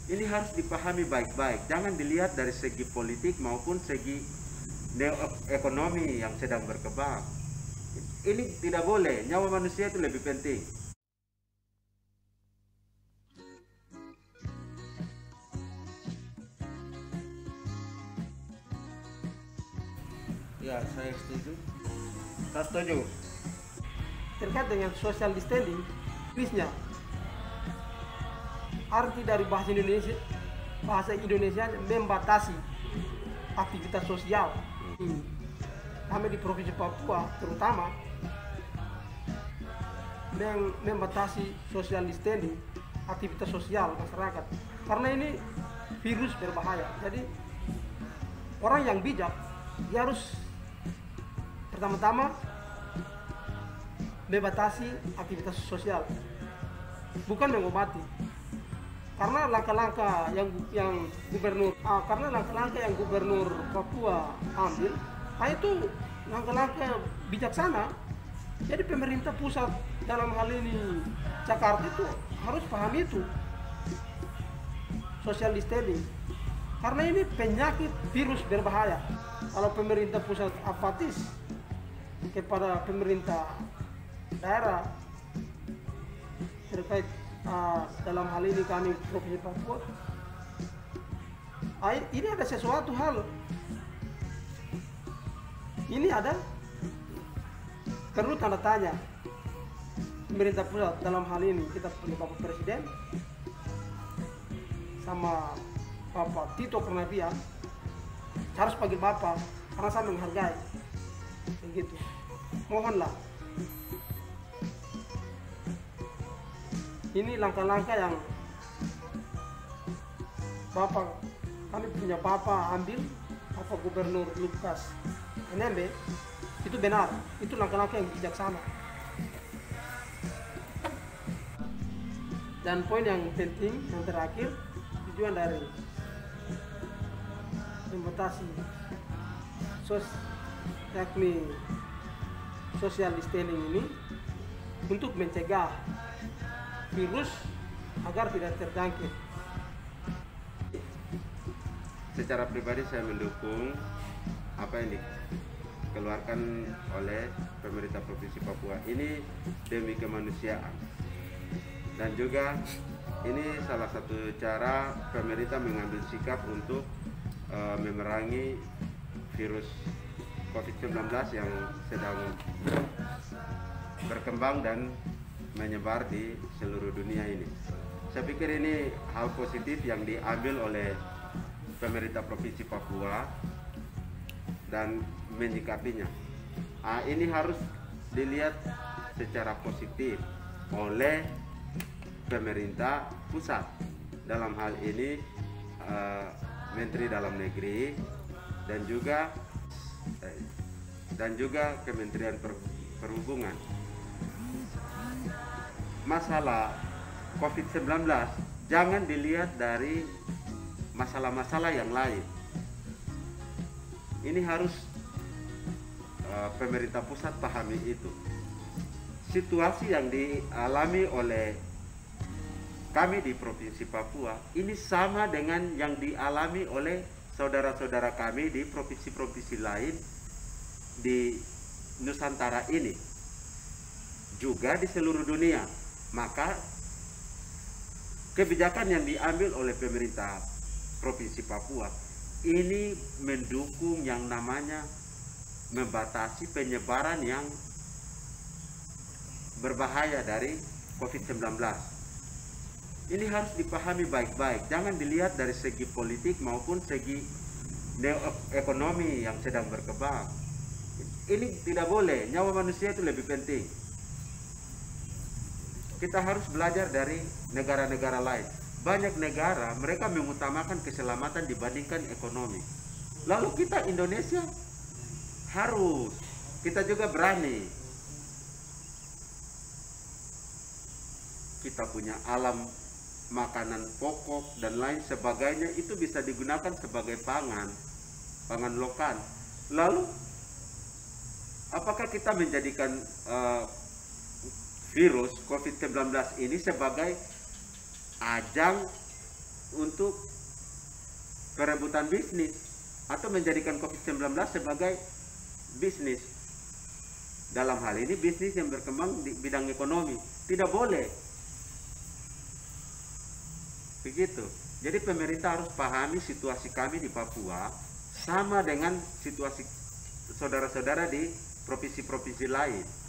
Ini harus dipahami baik-baik, jangan dilihat dari segi politik maupun segi ekonomi yang sedang berkembang. Ini tidak boleh, nyawa manusia itu lebih penting. Ya, saya setuju. Saya setuju. Terkait dengan social distancing, Inggrisnya arti dari bahasa Indonesia membatasi aktivitas sosial. Kami di Provinsi Papua terutama membatasi social distancing, aktivitas sosial masyarakat, karena ini virus berbahaya. Jadi orang yang bijak dia harus pertama-tama membatasi aktivitas sosial, bukan mengobati. Karena langkah-langkah yang gubernur Papua ambil, itu langkah-langkah bijaksana. Jadi pemerintah pusat dalam hal ini Jakarta itu harus paham itu social distancing, karena ini penyakit virus berbahaya. Kalau pemerintah pusat apatis kepada pemerintah daerah terkait dalam hal ini kami Provinsi Papua, ini ada sesuatu hal, ini ada perlu tanda tanya. Pemerintah pusat dalam hal ini kita punya Bapak Presiden sama Bapak Tito Karnavian, harus panggil Bapak karena saya menghargai begitu. Mohonlah ini langkah-langkah yang kami punya Bapak ambil, Bapak Gubernur Lukas NMB, itu benar, itu langkah-langkah yang bijaksana. Dan poin yang penting, yang terakhir, tujuan dari membatasi yakni social distancing ini untuk mencegah virus agar tidak terjangkit. Secara pribadi saya mendukung apa yang dikeluarkan oleh pemerintah Provinsi Papua ini demi kemanusiaan, dan juga ini salah satu cara pemerintah mengambil sikap untuk memerangi virus COVID-19 yang sedang berkembang dan menyebar di seluruh dunia ini. Saya pikir ini hal positif yang diambil oleh pemerintah Provinsi Papua dan menyikapinya. Ini harus dilihat secara positif oleh pemerintah pusat, dalam hal ini Menteri Dalam Negeri dan juga Kementerian Perhubungan. Masalah COVID-19 jangan dilihat dari masalah-masalah yang lain. Ini harus pemerintah pusat pahami itu. Situasi yang dialami oleh kami di Provinsi Papua ini sama dengan yang dialami oleh saudara-saudara kami di provinsi-provinsi lain di Nusantara ini, juga di seluruh dunia. Maka kebijakan yang diambil oleh pemerintah Provinsi Papua ini mendukung yang namanya membatasi penyebaran yang berbahaya dari COVID-19. Ini harus dipahami baik-baik, jangan dilihat dari segi politik maupun segi ekonomi yang sedang berkembang. Ini tidak boleh, nyawa manusia itu lebih penting. Kita harus belajar dari negara-negara lain. Banyak negara mereka mengutamakan keselamatan dibandingkan ekonomi. Lalu kita Indonesia kita juga berani. Kita punya alam, makanan pokok dan lain sebagainya, itu bisa digunakan sebagai pangan lokal. Lalu apakah kita menjadikan virus COVID-19 ini sebagai ajang untuk perebutan bisnis atau menjadikan COVID-19 sebagai bisnis. Dalam hal ini bisnis yang berkembang di bidang ekonomi. Tidak boleh. Begitu. Jadi pemerintah harus pahami situasi kami di Papua sama dengan situasi saudara-saudara di provinsi-provinsi lain.